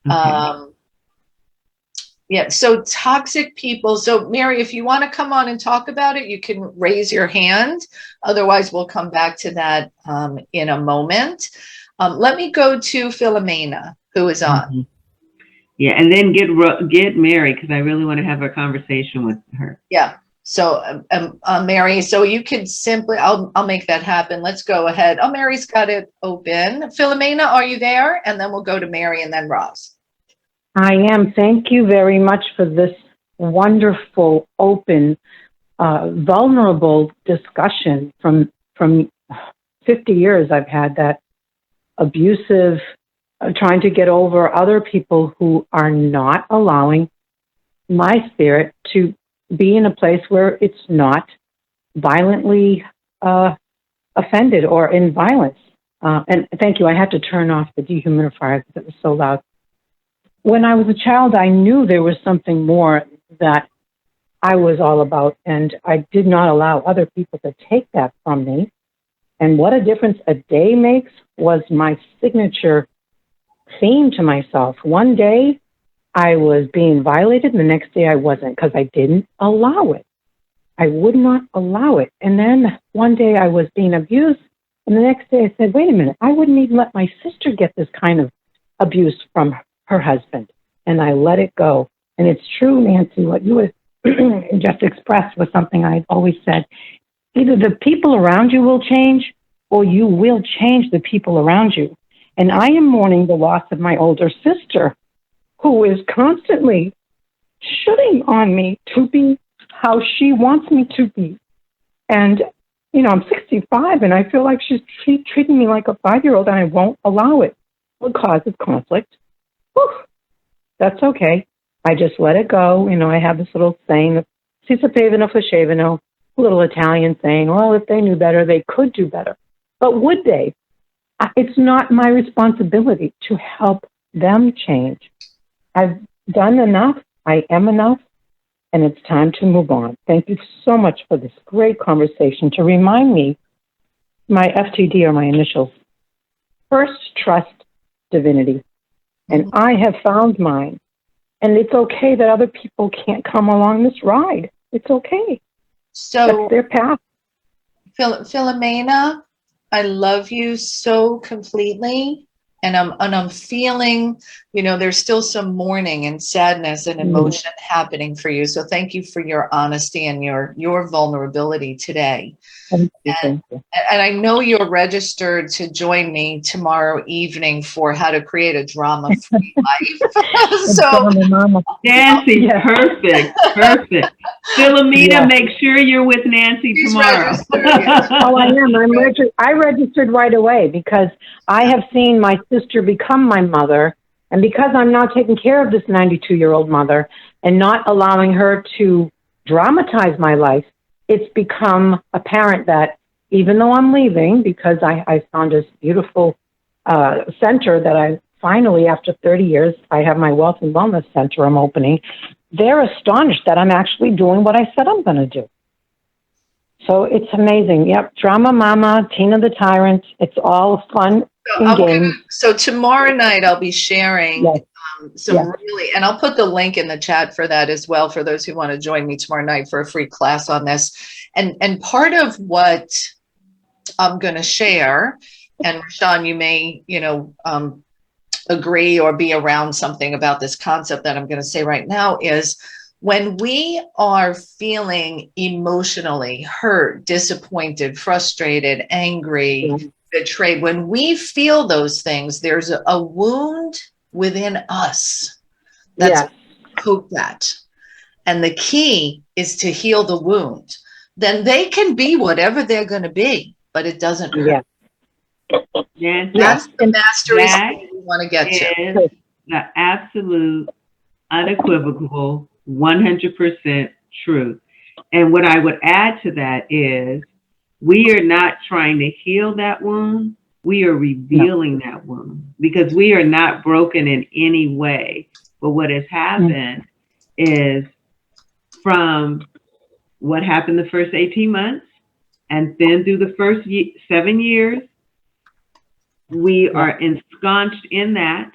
Okay. Yeah, so toxic people. So, Mary, if you want to come on and talk about it, you can raise your hand. Otherwise, we'll come back to that in a moment. Let me go to Philomena, who is on. Mm-hmm. Yeah, and then get Mary, because I really want to have a conversation with her. Yeah. So, Mary, so you could simply, I'll make that happen. Let's go ahead. Oh, Mary's got it open. Philomena, are you there? And then we'll go to Mary and then Roz. I am. Thank you very much for this wonderful, open, vulnerable discussion. From 50 years, I've had that abusive, trying to get over other people who are not allowing my spirit to be in a place where it's not violently offended or in violence. And thank you. I had to turn off the dehumidifier because it was so loud. When I was a child, I knew there was something more that I was all about, and I did not allow other people to take that from me. And what a difference a day makes was my signature theme to myself. One day I was being violated, and the next day I wasn't, because I didn't allow it. I would not allow it. And then one day I was being abused, and the next day I said, wait a minute, I wouldn't even let my sister get this kind of abuse from her husband. And I let it go. And it's true, Nancy, what you just expressed was something I've always said. Either the people around you will change, or you will change the people around you. And I am mourning the loss of my older sister, who is constantly shooting on me to be how she wants me to be. And, you know, I'm 65, and I feel like she's treating me like a 5-year-old, and I won't allow it. It causes conflict. Whew, that's okay. I just let it go. You know, I have this little saying, si sapevano facevano, a little Italian saying, well, if they knew better, they could do better. But would they? It's not my responsibility to help them change. I've done enough. I am enough. And it's time to move on. Thank you so much for this great conversation to remind me my FTD are my initials. First, trust divinity. And I have found mine. And it's okay that other people can't come along this ride. It's okay. So that's their path. Philomena, I love you so completely. And I'm feeling, you know, there's still some mourning and sadness and emotion happening for you. So thank you for your honesty and your vulnerability today. Thank you. And I know you're registered to join me tomorrow evening for how to create a drama-free life. So Nancy, perfect. Philomena, make sure you're with Nancy tomorrow. Oh, I am. I registered right away because I have seen my sister become my mother. And because I'm now taking care of this 92-year-old mother and not allowing her to dramatize my life, it's become apparent that even though I'm leaving, because I found this beautiful center that I finally, after 30 years, I have my wealth and wellness center I'm opening, they're astonished that I'm actually doing what I said I'm going to do. So it's amazing. Yep. Drama Mama, Tina the Tyrant. It's all fun and games. So tomorrow night I'll be sharing really, and I'll put the link in the chat for that as well, for those who want to join me tomorrow night for a free class on this. And part of what I'm going to share, and RaShawn, you may, agree or be around something about this concept that I'm going to say right now, is when we are feeling emotionally hurt, disappointed, frustrated, angry, betrayed, when we feel those things, there's a wound within us that's poked that. And the key is to heal the wound. Then they can be whatever they're going to be, but it doesn't hurt. Nancy, That's the mastery that we want to get to. is the absolute, unequivocal, 100% truth. And what I would add to that is we are not trying to heal that wound. We are revealing that wound because we are not broken in any way. But what has happened is from what happened the first 18 months and then through the first 7 years, we are ensconced in that.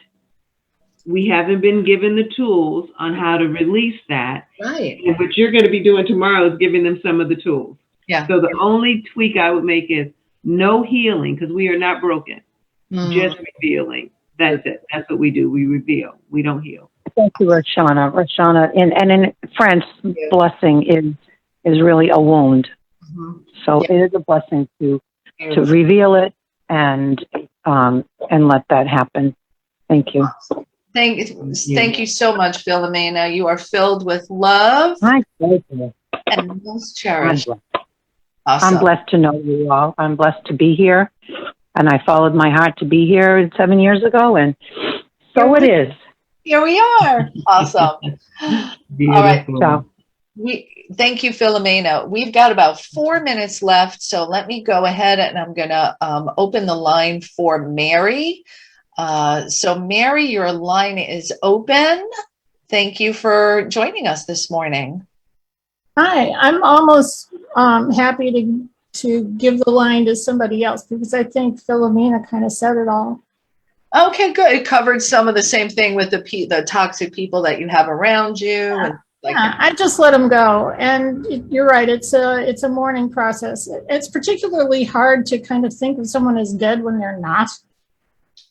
We haven't been given the tools on how to release that. Right. And what you're going to be doing tomorrow is giving them some of the tools. Yeah. So the only tweak I would make is no healing because we are not broken, just revealing. That's it. That's what we do. We reveal. We don't heal. Thank you, RaShawn. RaShawn, and in French, blessing is really a wound. So it is a blessing to reveal it and let that happen. Thank you. Thank you so much, Philomena. You are filled with love and most cherished. Awesome. I'm blessed to know you all. I'm blessed to be here. And I followed my heart to be here 7 years ago. And so it is. Here we are. Awesome. All right. So, thank you, Philomena. We've got about 4 minutes left. So let me go ahead and I'm going to open the line for Mary. So Mary, your line is open. Thank you for joining us this morning. Hi, I'm almost happy to give the line to somebody else because I think Philomena kind of said it all. Okay, good. It covered some of the same thing with the toxic people that you have around you. And I just let them go. And you're right. It's a mourning process. It's particularly hard to kind of think of someone as dead when they're not.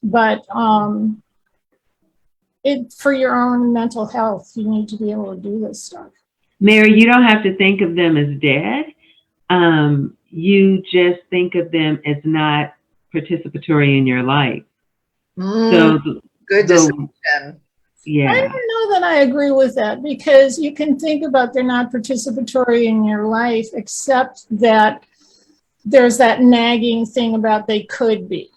But for your own mental health, you need to be able to do this stuff. Mary, you don't have to think of them as dead. You just think of them as not participatory in your life. So good discussion. Yeah. I don't know that I agree with that because you can think about they're not participatory in your life, except that there's that nagging thing about they could be,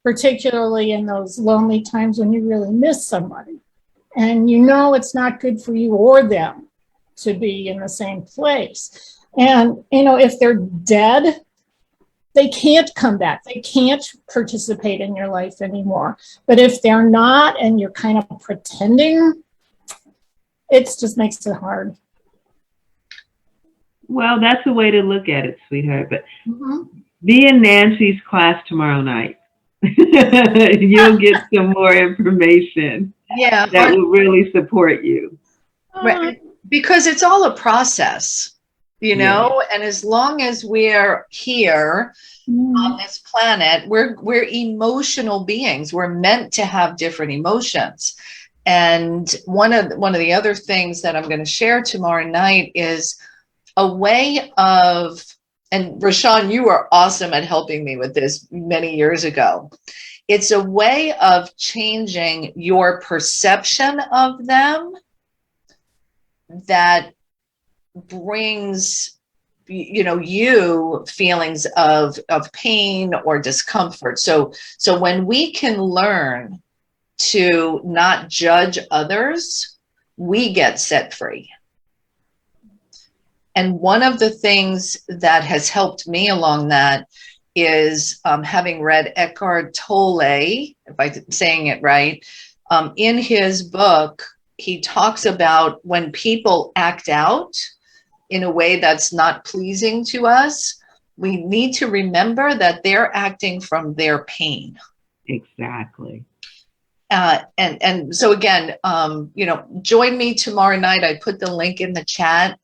particularly in those lonely times when you really miss somebody. And you know it's not good for you or them to be in the same place. And, if they're dead, they can't come back. They can't participate in your life anymore. But if they're not and you're kind of pretending, it just makes it hard. Well, that's a way to look at it, sweetheart. But be in Nancy's class tomorrow night. You'll get some more information that will really support you. Right. Because it's all a process. And as long as we're here on this planet, we're emotional beings. We're meant to have different emotions. And one of the other things that I'm going to share tomorrow night is a way of, and RaShawn, you were awesome at helping me with this many years ago. It's a way of changing your perception of them that brings you feelings of pain or discomfort. So when we can learn to not judge others, we get set free. And one of the things that has helped me along that is having read Eckhart Tolle, if I'm saying it right, in his book, he talks about when people act out in a way that's not pleasing to us, we need to remember that they're acting from their pain. Exactly. And so again, join me tomorrow night. I put the link in the chat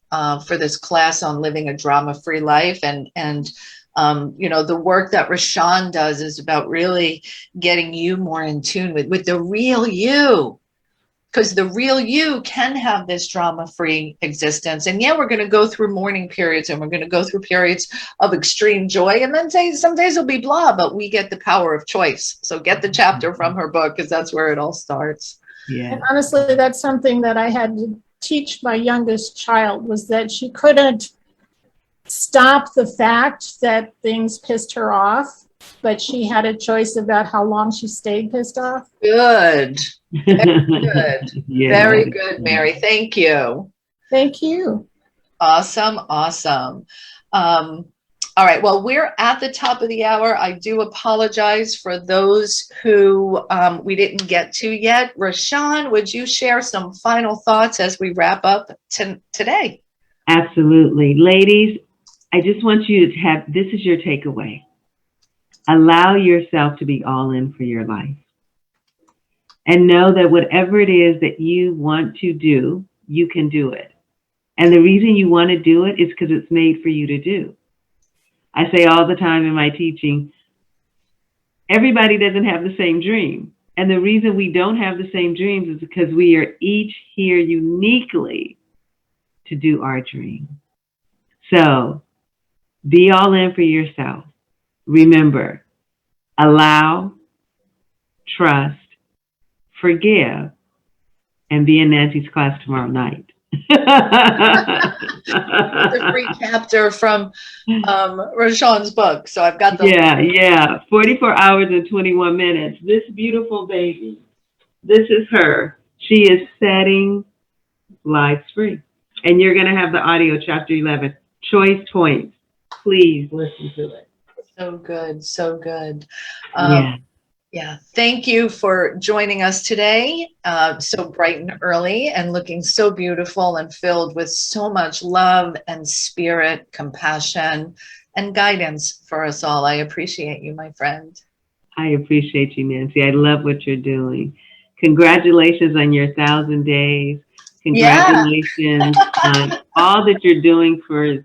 for this class on living a drama-free life. And the work that RaShawn does is about really getting you more in tune with the real you. Because the real you can have this drama-free existence. And we're going to go through mourning periods and we're going to go through periods of extreme joy. And then some days will be blah, but we get the power of choice. So get the chapter from her book because that's where it all starts. Yeah. And honestly, that's something that I had to teach my youngest child was that she couldn't stop the fact that things pissed her off. but she had a choice about how long she stayed pissed off. Good. Very good. Yeah. Very good, Mary. Thank you. Thank you. Awesome. Awesome. All right. Well, we're at the top of the hour. I do apologize for those who we didn't get to yet. RaShawn, would you share some final thoughts as we wrap up today? Absolutely. Ladies, I just want you to have, this is your takeaway. Allow yourself to be all in for your life. And know that whatever it is that you want to do, you can do it. And the reason you want to do it is because it's made for you to do. I say all the time in my teaching, everybody doesn't have the same dream. And the reason we don't have the same dreams is because we are each here uniquely to do our dream. So be all in for yourself. Remember, allow, trust, forgive, and be in Nancy's class tomorrow night. The free chapter from RaShawn's book. So I've got the Yeah. 44 hours and 21 minutes. This beautiful baby, this is her. She is setting lives free. And you're going to have the audio, chapter 11, choice points. Please listen to it. So good. So good. Yeah. Yeah, thank you for joining us today, so bright and early and looking so beautiful and filled with so much love and spirit, compassion, and guidance for us all. I appreciate you, my friend. I appreciate you, Nancy. I love what you're doing. Congratulations on your 1,000 days. Congratulations on all that you're doing for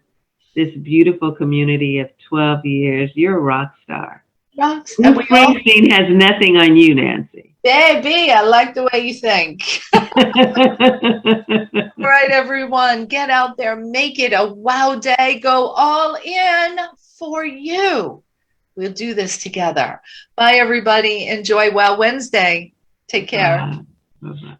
this beautiful community of 12 years. You're a rock star. Rocks. Springsteen has nothing on you, Nancy. Baby, I like the way you think. All right, everyone, get out there, make it a wow day, go all in for you. We'll do this together. Bye, everybody. Enjoy Wow Wednesday. Take care. Bye-bye.